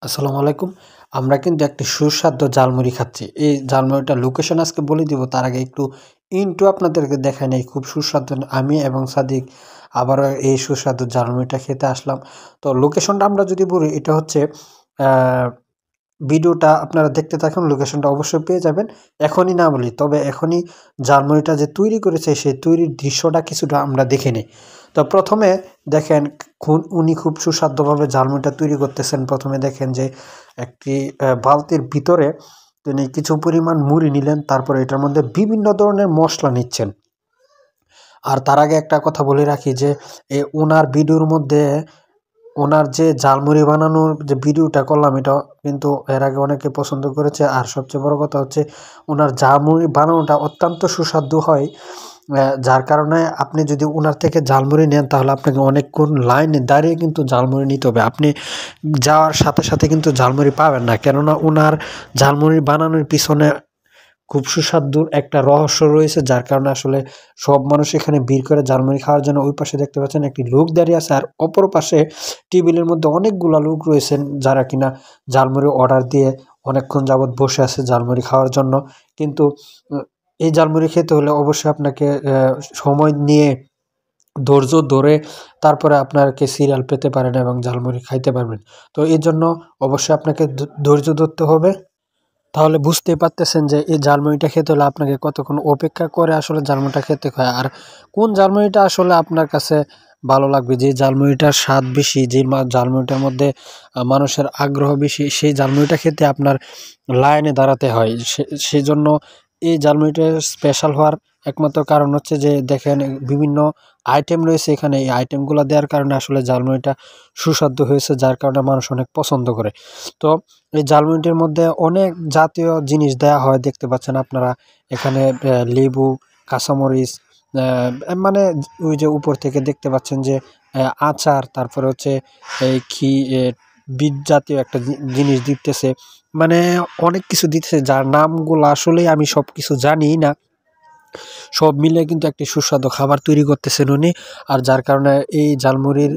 আসসালামু আলাইকুম। আমরা কিন্তু একটি সুস্বাদু ঝালমুড়ি খাচ্ছি। এই ঝালমুড়িটার লোকেশন আজকে বলে দিব। তার আগে একটু ইন্ট্রো আপনাদেরকে দেখাই নেই। খুব সুস্বাদু আমি এবং সাদিক আবারও এই সুস্বাদু ঝালমুড়িটা খেতে আসলাম। তো লোকেশনটা আমরা যদি বলি এটা হচ্ছে আ ভিডিওটা আপনারা দেখতে থাকুন, লোকেশনটা অবশ্যই পেয়ে যাবেন। এখনই না বলি, তবে এখনই ঝালমুড়িটা যে তৈরি করেছে সেই তৈরির দৃশ্যটা কিছুটা আমরা দেখে নেই। তো প্রথমে দেখেন উনি খুব সুস্বাদুভাবে ঝালমুড়িটা তৈরি করতেছেন। প্রথমে দেখেন যে একটি বালতির ভিতরে তিনি কিছু পরিমাণ মুড়ি নিলেন, তারপরে এটার মধ্যে বিভিন্ন ধরনের মসলা নিচ্ছেন। আর তার আগে একটা কথা বলে রাখি যে ওনার ভিডিওর মধ্যে ওনার যে ঝালমুড়ি বানানোর যে ভিডিওটা করলাম এটা কিন্তু এর আগে অনেকে পছন্দ করেছে। আর সবচেয়ে বড় কথা হচ্ছে ওনার ঝালমুড়ি বানানোটা অত্যন্ত সুস্বাদু হয়। যার কারণে আপনি যদি ওনার থেকে ঝালমুড়ি নেন তাহলে আপনাকে অনেকক্ষণ লাইনে দাঁড়িয়ে কিন্তু ঝালমুড়ি নিতে হবে। আপনি যাওয়ার সাথে সাথে কিন্তু ঝালমুড়ি পাবেন না, কেননা ওনার ঝালমুড়ি বানানোর পিছনে খুব সুস্বাদুর একটা রহস্য রয়েছে, যার কারণে আসলে সব মানুষ এখানে ভিড় করে ঝালমুড়ি খাওয়ার জন্য। ওই পাশে দেখতে পাচ্ছেন একটি লোক দাঁড়িয়ে আছে, আর অপর পাশে টেবিলের মধ্যে অনেকগুলা লোক রয়েছেন যারা কিনা ঝালমুড়ি অর্ডার দিয়ে অনেকক্ষণ যাবৎ বসে আছে ঝালমুড়ি খাওয়ার জন্য। কিন্তু এই ঝালমুড়ি খেতে হলে অবশ্যই আপনাকে সময় নিয়ে ধৈর্য ধরে তারপরে আপনাকে সিরিয়াল পেতে পারেন এবং ঝালমুড়ি খাইতে পারবেন। তো এর জন্য অবশ্যই আপনাকে ধৈর্য ধরতে হবে। তাহলে বুঝতেই পারতেছেন যে এই ঝালমুড়িটা খেতে হলে আপনাকে কতক্ষণ অপেক্ষা করে আসলে ঝালমুড়িটা খেতে হয়। আর কোন ঝালমুড়িটা আসলে আপনার কাছে ভালো লাগবে, যে ঝালমুড়িটার স্বাদ বেশি, যে ঝালমুড়িটার মধ্যে মানুষের আগ্রহ বেশি, সেই ঝালমুড়িটা খেতে আপনার লাইনে দাঁড়াতে হয়। সেজন্য এই ঝালমুড়িটা স্পেশাল হওয়ার একমাত্র কারণ হচ্ছে যে দেখেন বিভিন্ন আইটেম রয়েছে এখানে। এই আইটেমগুলো দেওয়ার কারণে আসলে ঝালমুড়িটা সুস্বাদু হয়েছে, যার কারণে মানুষ অনেক পছন্দ করে। তো এই ঝালমুড়িটির মধ্যে অনেক জাতীয় জিনিস দেয়া হয়, দেখতে পাচ্ছেন আপনারা এখানে লেবু, কাঁচামরিচ, মানে ওই যে উপর থেকে দেখতে পাচ্ছেন যে আচার, তারপরে হচ্ছে এই বিট জাতীয় একটা জিনিস দিতেছে। মানে অনেক কিছু দিতেছে যার নামগুলো আসলেই আমি সবকিছু জানি না। সব মিলে কিন্তু একটি সুস্বাদু খাবার তৈরি করতেছেন উনি। আর যার কারণে এই ঝালমুড়ির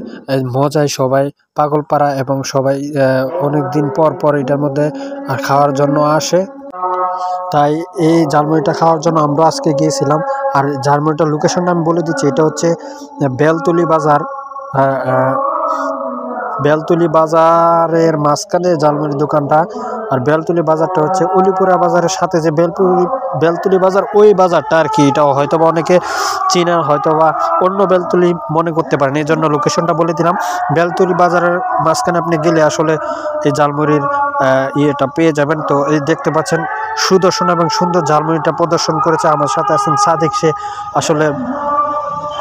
মজায় সবাই পাগলপাড়া এবং সবাই অনেকদিন পর এটার মধ্যে খাওয়ার জন্য আসে। তাই এই ঝালমুড়িটা খাওয়ার জন্য আমরা আজকে গিয়েছিলাম। আর ঝালমুড়িটার লোকেশনটা আমি বলে দিচ্ছি, এটা হচ্ছে বেলতলি বাজার। বেলতলি বাজারের মাঝখানে ঝালমুড়ির দোকানটা। আর বেলতলি বাজারটা হচ্ছে উলিপুরা বাজারের সাথে যে বেলতলি বাজার, ওই বাজারটা আর কি। এটাও হয়তো বা অনেকে চিনেন, হয়তো বা অন্য বেলতলি মনে করতে পারেন, এই জন্য লোকেশনটা বলে দিলাম। বেলতলি বাজারের মাঝখানে আপনি গেলে আসলে এই ঝালমুড়ির ইয়েটা পেয়ে যাবেন। তো এই দেখতে পাচ্ছেন সুদর্শন এবং সুন্দর ঝালমুড়িটা প্রদর্শন করেছে। আমার সাথে আছেন সাদিক, সে আসলে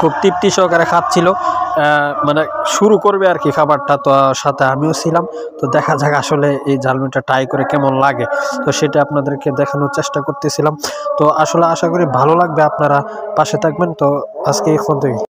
খুব তৃপ্তি সহকারে খাচ্ছিল, মানে শুরু করবে আর কি খাবারটা। তো সাথে আমিও ছিলাম। তো দেখা যাক আসলে এই ঝালমুড়িটা ট্রাই করে কেমন লাগে। তো সেটা আপনাদেরকে দেখানোর চেষ্টা করতেছিলাম। তো আসলে আশা করি ভালো লাগবে, আপনারা পাশে থাকবেন। তো আজকে এই পর্যন্তই।